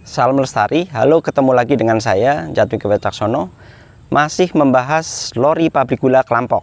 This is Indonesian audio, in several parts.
Salam Lestari, halo, ketemu lagi dengan saya Jatmiko Wicaksono, masih membahas lori pabrik gula Klampok.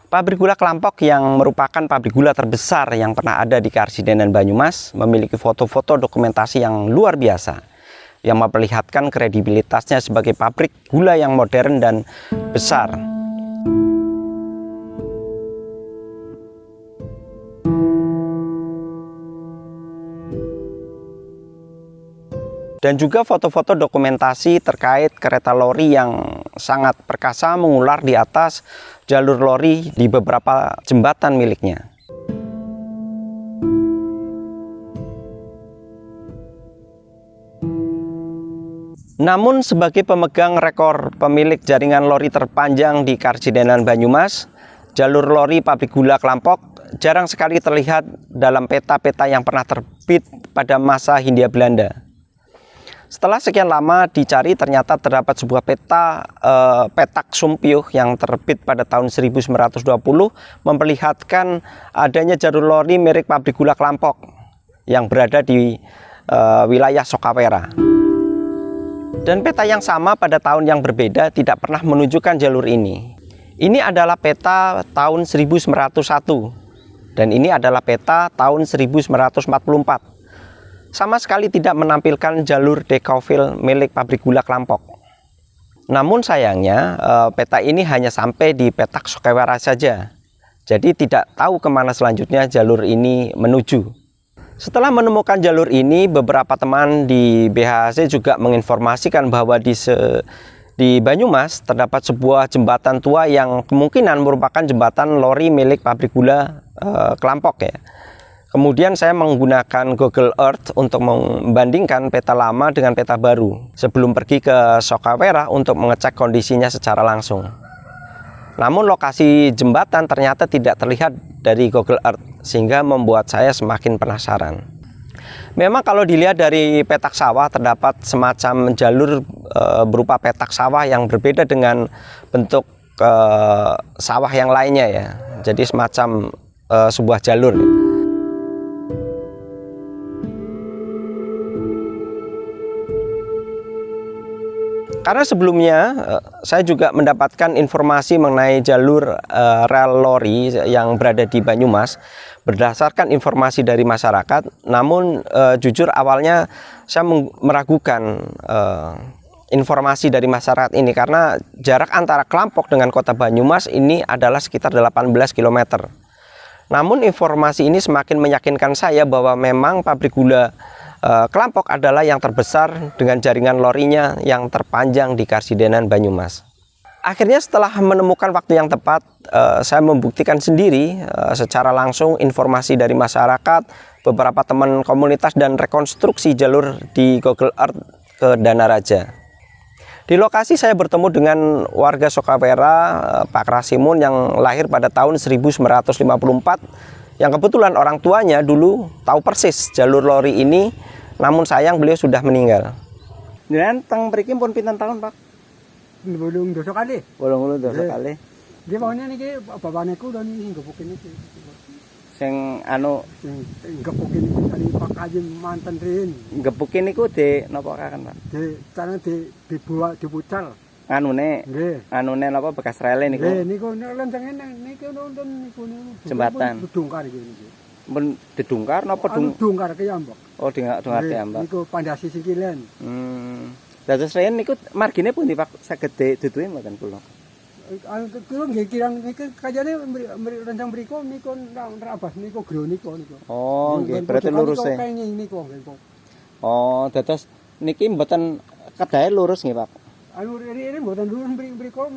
Pabrik gula Klampok yang merupakan pabrik gula terbesar yang pernah ada di Karsidenan Banyumas memiliki foto-foto dokumentasi yang luar biasa yang memperlihatkan kredibilitasnya sebagai pabrik gula yang modern dan besar. Dan juga foto-foto dokumentasi terkait kereta lori yang sangat perkasa mengular di atas jalur lori di beberapa jembatan miliknya. Namun sebagai pemegang rekor pemilik jaringan lori terpanjang di Karsidenan Banyumas, jalur lori pabrik gula Klampok jarang sekali terlihat dalam peta-peta yang pernah terbit pada masa Hindia Belanda. Setelah sekian lama dicari, ternyata terdapat sebuah peta petak Sumpiyuh yang terbit pada tahun 1920 memperlihatkan adanya jalur lori merek pabrik gula Klampok yang berada di wilayah Sokawera. Dan peta yang sama pada tahun yang berbeda tidak pernah menunjukkan jalur ini. Ini adalah peta tahun 1901 dan ini adalah peta tahun 1944. Sama sekali tidak menampilkan jalur Decauville milik pabrik gula Klampok. Namun sayangnya peta ini hanya sampai di petak Sokawera saja. Jadi tidak tahu kemana selanjutnya jalur ini menuju. Setelah menemukan jalur ini, beberapa teman di BHC juga menginformasikan bahwa di Banyumas terdapat sebuah jembatan tua yang kemungkinan merupakan jembatan lori milik pabrik gula Klampok ya. Kemudian saya menggunakan Google Earth untuk membandingkan peta lama dengan peta baru sebelum pergi ke Sokawera untuk mengecek kondisinya secara langsung. Namun lokasi jembatan ternyata tidak terlihat dari Google Earth sehingga membuat saya semakin penasaran. Memang kalau dilihat dari petak sawah terdapat semacam jalur berupa petak sawah yang berbeda dengan bentuk sawah yang lainnya ya. Jadi semacam sebuah jalur. Karena sebelumnya saya juga mendapatkan informasi mengenai jalur rel lori yang berada di Banyumas berdasarkan informasi dari masyarakat. Namun jujur awalnya saya meragukan informasi dari masyarakat ini karena jarak antara Klampok dengan kota Banyumas ini adalah sekitar 18 km. Namun informasi ini semakin meyakinkan saya bahwa memang pabrik gula Klampok adalah yang terbesar dengan jaringan lorinya yang terpanjang di Karsidenan Banyumas. Akhirnya setelah menemukan waktu yang tepat, saya membuktikan sendiri secara langsung informasi dari masyarakat, beberapa teman komunitas dan rekonstruksi jalur di Google Earth ke Danaraja. Di lokasi saya bertemu dengan warga Sokawera, Pak Rasimun yang lahir pada tahun 1954, yang kebetulan orang tuanya dulu tahu persis jalur lori ini, namun sayang beliau sudah meninggal. Dan teng mriki pun pinten tahun, Pak? 80 kali. 80 kali. Dia maunya niki bapakne ku dan ngepukin iki. Sing anu Ngepukin tadi Pak Haji manten rin. gepukin niku di napa kaken, Pak? Di sana dibuat dipucal. Anune. Nggih. Anune napa bekas rele niku? Nggih, niku lenceng niku nonton niku. Jembatan. Dungkar iki niki. Pun didungkar napa dungkar ke Ambok. Oh, dungkar ke Ambok. Niku pandasi sikilen. Dados riyen niku margine pundi, Pak? Saged duduhe mboten kula. Kulo nggih kirang niku kajane rencang mriku niku nrabas niku gro niku. Oh, nggih, berarti lurus e. Niku. Oh, dados niki mboten kedahe lurus nggih, Pak? Anu ini mboten lurus mriku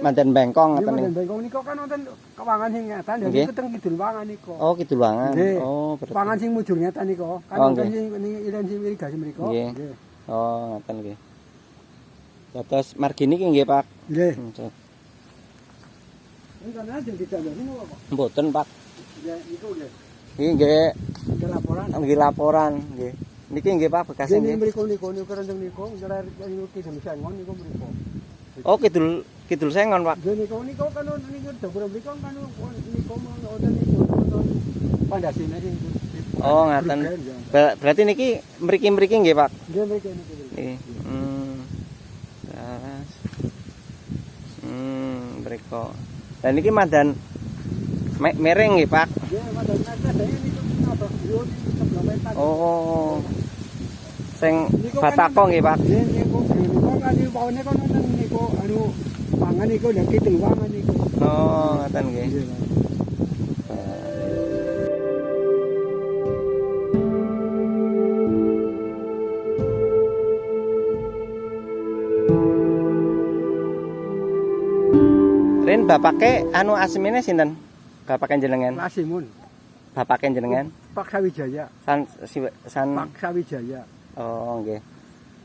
Manten bengkong ngoten niku. Manten bengkong niku kan wonten kawangan sing ngatan dadi keteng kidul wangan niku. Oh, kidul wangan. Oh, berarti. Wangan sing mujur ngatan niku. Kan wonten sing ilen sing irigasi mriku. Nggih. Oh, ngoten nggih. Dados margine iki nggih, Pak. Nggih. Enggak ada ditambah ini apa? Mboten, Pak. Ya itu deh. Nggih, Laporan. nggih laporan, nggih. Niki nggih Pak bekasnya Dene nggih. mriko niku keroncong niku ngelar niku kidul sangon niku mriko. Oh kidul sengon Pak. Dene niku kan niku dapur mriko kan niku wonten niku wonten pandasine niku. Oh ngaten. Berarti niki mriki-mriki nggih Pak. Nggih mriki niku. Nggih. Terus. Mriko. Dan niki mandan mereng nggih Pak. Nggih madan nadane niku apa yo sebelah wetan. Oh. Sing batako nggih Pak. Nggih niku kan pawone kan wonten niku anu pangan niku lha kidul wangan niku. Oh ngaten nggih. Nggih. Rin bapake anu asmine sinten? Bapake jenengan. Lasimun. Bapake jenengan. Pak Sawijaya. San Pak Sawijaya. Oh nggih.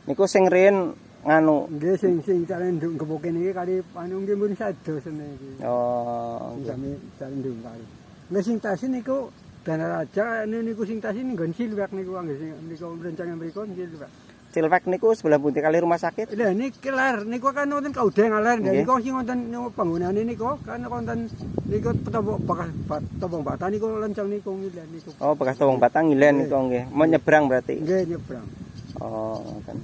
Niku sing rin nganu. Nggih sing cari ndung gebuke niki kali anu nggih mun sados niki. Oh nggih. Sami cari ndung kali. Nggih sing tasin niku Danaraja niku sing tasin nggon silwek niku nggih sing niku rencana mriku silwek. Cilwek niku sebelah pundi kali rumah sakit? Lha niki lar niku kan wonten kaudeng lar Nggih. niku sing wonten panggonane niku kan wonten niku tembok bekas tembok bata niku lencang niku ngilen niku. Oh bekas tawang batang ngilen niku nggih. Mau nyebrang berarti. Nggih nyebrang. Oh ngoten.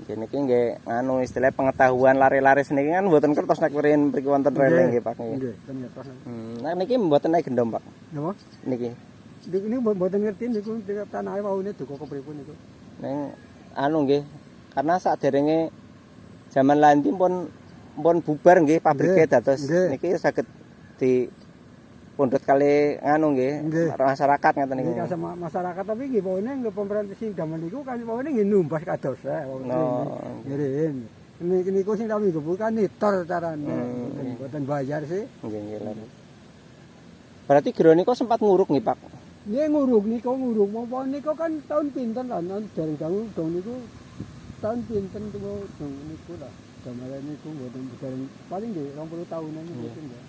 Nggih niki nggih nganu istilah pengetahuan lare-laris niki kan mboten kertos nek rin mriki wonten rele nggih Pak nggih. Nggih ternyata. Nah niki mboten naik gendom Pak. Napa? Niki. Ini mboten ngerti niku tanahe waune duka kepripun niku. Neng anu nggih. Karena saderenge zaman landi pun bubar nggih pabrike dados niki saged di pundhut kali nganu nggih masyarakat ngaten niku. Nggih sama masyarakat tapi nggih waune nggih pemerintah sing zaman niku kan waune nggih numbas kados waune. Ngirin. Niku sing kami gebuk kan nitor carane. Mboten bayar sih. Nggih nggih. Berarti gero niku sempat nguruk nggih Pak. Nggih nguruk apa niku kan tahun pinten lah dereng dong niku tahun pinten niku lah. Gamare niku mboten dereng paling nggih 20 tahunan niku nggih.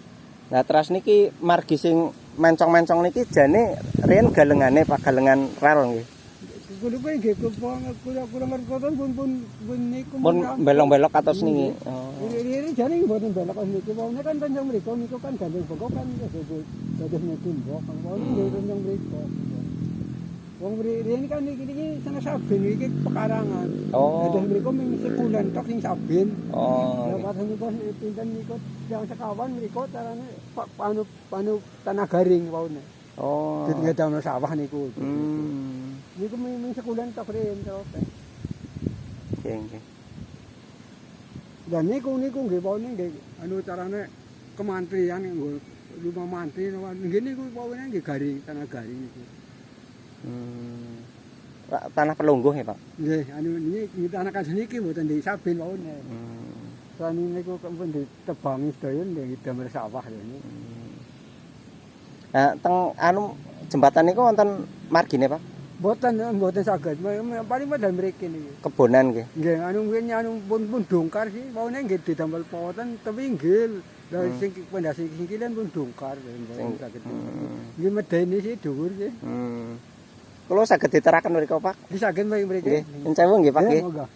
Nah terus niki margi sing mencong-mencong niki jane riyen galengane Pak galengan rel nggih. Kulo pe nggih kula ngerti pun niku Pun belok-belok atos niki. Oh. Ini jane mboten belok niku waune kan tanjung mriku niku kan gandeng boko kan dados niku mbok kan waune nggih tanjung mriku. Wong ini kan iki sana Sabin iki pekarangan. Oh. Dados mriku ming sekulan tok sing Sabin. Oh. Lah pas niku pinten niku yang sekawan mriku carane panu tanah garing waune. Oh. Ditengah sawah niku. Niku ming sekulan tok ren tok. Nggih. Dan niku nggih waune nggih anu carane kementerian nggo rumah mantri nggih niku waune nggih garing tanah garing niku. Tanah pelungguh ya Pak. Nggih anu niki tanah kajen iki mboten di Sabin waune. Sani niku pun ditebangi sedaya nggih damel sawah ini. Nah teng anu jembatan niku wonten margine Pak. Mboten saged paling medal mriki niki. Kebonan nggih. Nggih anu pun dongkar sih waune nggih didamel poten tapi nggih lha sing pondasi singkilan pun dongkar nggih saged. Nggih medeni sih dhuwur sih. Kulo saged diteraken mriku Pak. Di saged mriki. Nggih. Encewu nggih Pak nggih. Monggo.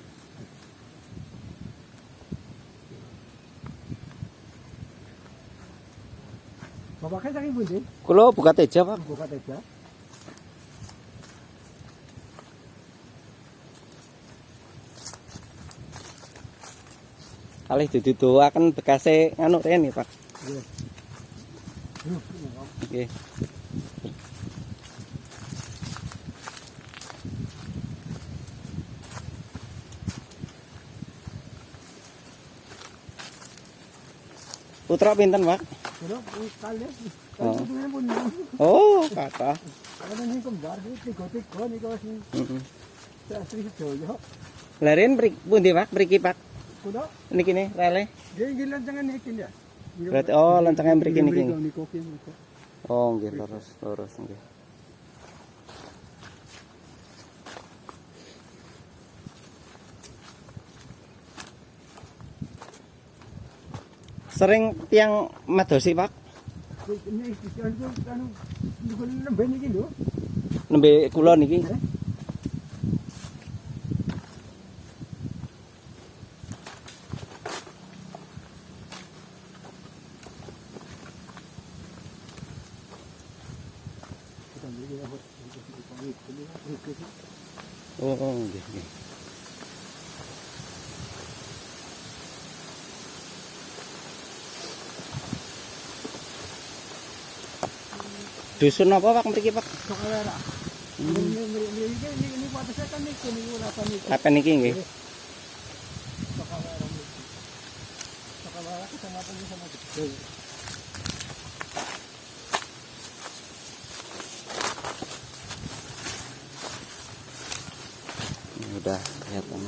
Bapaknya saking pundi? Kulo buka teja Pak. Buka teja. Kalih diduduhaken bekase nganu rene Pak. Nggih. Nggih. Putra pinten Pak? Kira kali. Oh. Pun. Oh, kata. Ana ning kembar iki tiga niku sing asli sedoyo. Lah ren pundi Pak? Mriki Pak. Kudu Niki nih rele. nggih lancangan iki ya. Berarti oh lancangan mriki niki. Niku. Oh nggih lurus nggih. Sering tiang madosi Pak? Ini anu nembe niki lho. Nembe kula niki. Oh, nggih nggih. Dusun apa Pak mriki Pak? Sokawera. Ini watasnya kan ini urapan itu. Apa niki nggih? Sokawera. Sokawera kecamatan ini sama Gede. Udah kelihatan.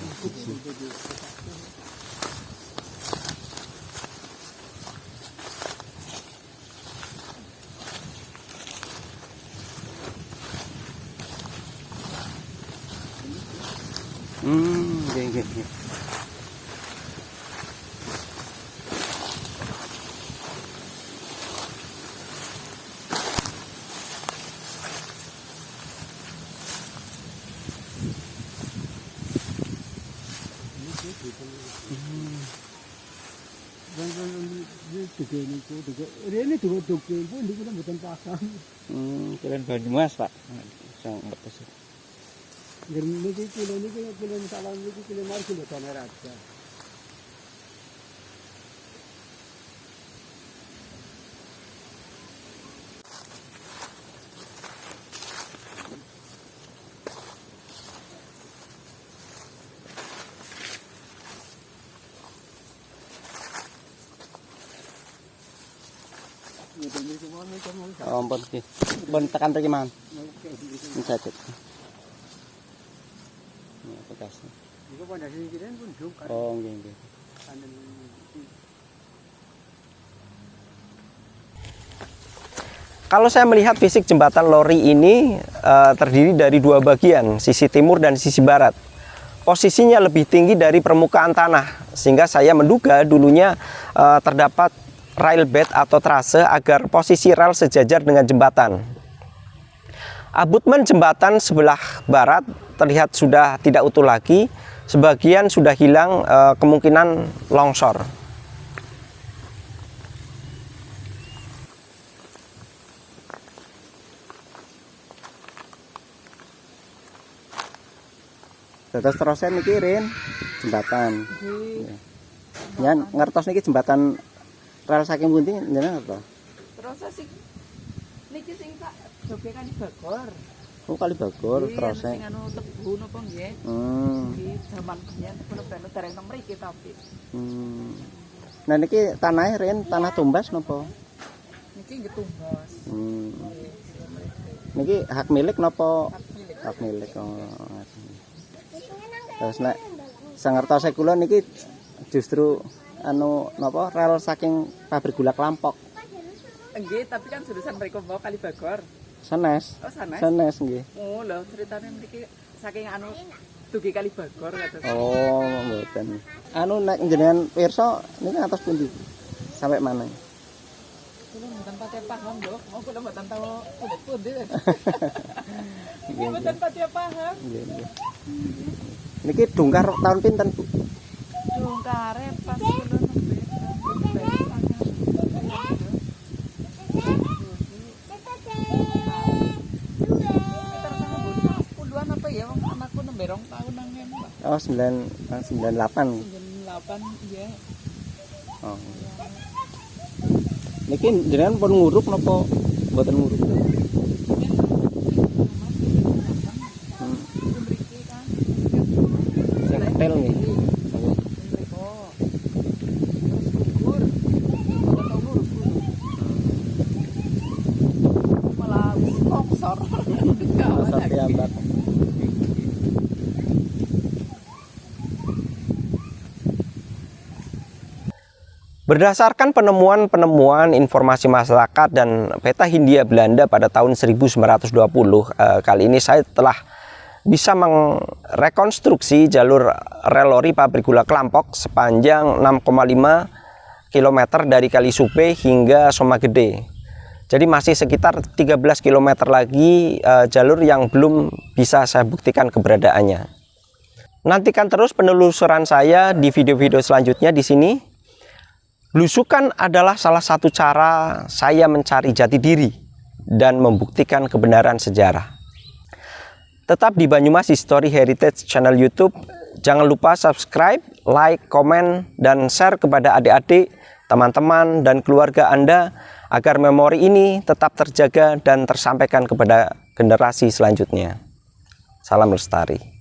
Nggih nggih. Ini juga duke pun di kita bukan pasang. Kalian Banyumas Pak. Sang betes. Ini kilo salam ini kilo mar kilo tanah raja. Oh, ampun nggih. Pun tekan mriki mawon. Mencajet. Ini bekasnya. Iku pondasi kene pun juk kan. Oh, nggih nggih. Kalau saya melihat fisik jembatan Lori ini terdiri dari dua bagian, sisi timur dan sisi barat. Posisinya lebih tinggi dari permukaan tanah, sehingga saya menduga dulunya terdapat rail bed atau trase agar posisi rel sejajar dengan jembatan. Abutmen jembatan sebelah barat terlihat sudah tidak utuh lagi, sebagian sudah hilang, kemungkinan longsor. Terus niki Rin jembatan. Ya ngertos niki jembatan rel saking pundi jenengan apa? Terus sing niki sing tak joge Kali Bagor. Oh Kali Bagor terus. Sing anu tebu napa nggih? Iki jaman biyen kulo ben dereng nang mriki tapi. Nah niki tanah Rin tanah tumbas napa? Niki nggih tumbas. Niki hak milik napa? Hak milik. Hak milik. Terus nek sangertose kula niki justru anu napa rel saking pabrik gula Klampok. Nggih, tapi kan jurusan mriku mau Kali Bagor. Sanes. Oh, sanes. Sanes nggih. Oh, lho ceritane mriki saking anu dugi Kali Bagor kados. Oh, mboten. Anu nek jenengan pirsa niki atas pundi? Sampai mana? Kulo mboten pati paham, Dok. Oh, kulo mboten tahu pundi. Nggih, mboten pati paham. Nggih, nggih. Niki dungkar tahun pinten, Bu? Dungkare pas kulo nembe. Puluhan apa ya, anakku nembe 2 tahun nang ngene, Pak. Oh, 98. 98 iya. Oh. Niki jenengan pun nguruk napa mboten nguruk? Mriki kan. Sing ketel nggih. Mriko. Terus gugur. Ora tau nguruk dulu. Malah longsor. Sampai ambat. Berdasarkan penemuan informasi masyarakat dan peta Hindia Belanda pada tahun 1920, kali ini saya telah bisa merekonstruksi jalur rel lori pabrik gula Klampok sepanjang 6,5 km dari Kali Supe hingga Somagede. Jadi masih sekitar 13 km lagi jalur yang belum bisa saya buktikan keberadaannya. Nantikan terus penelusuran saya di video-video selanjutnya di sini. Belusukan adalah salah satu cara saya mencari jati diri dan membuktikan kebenaran sejarah. Tetap di Banyumas History Heritage channel YouTube. Jangan lupa subscribe, like, komen, dan share kepada adik-adik, teman-teman, dan keluarga Anda agar memori ini tetap terjaga dan tersampaikan kepada generasi selanjutnya. Salam lestari.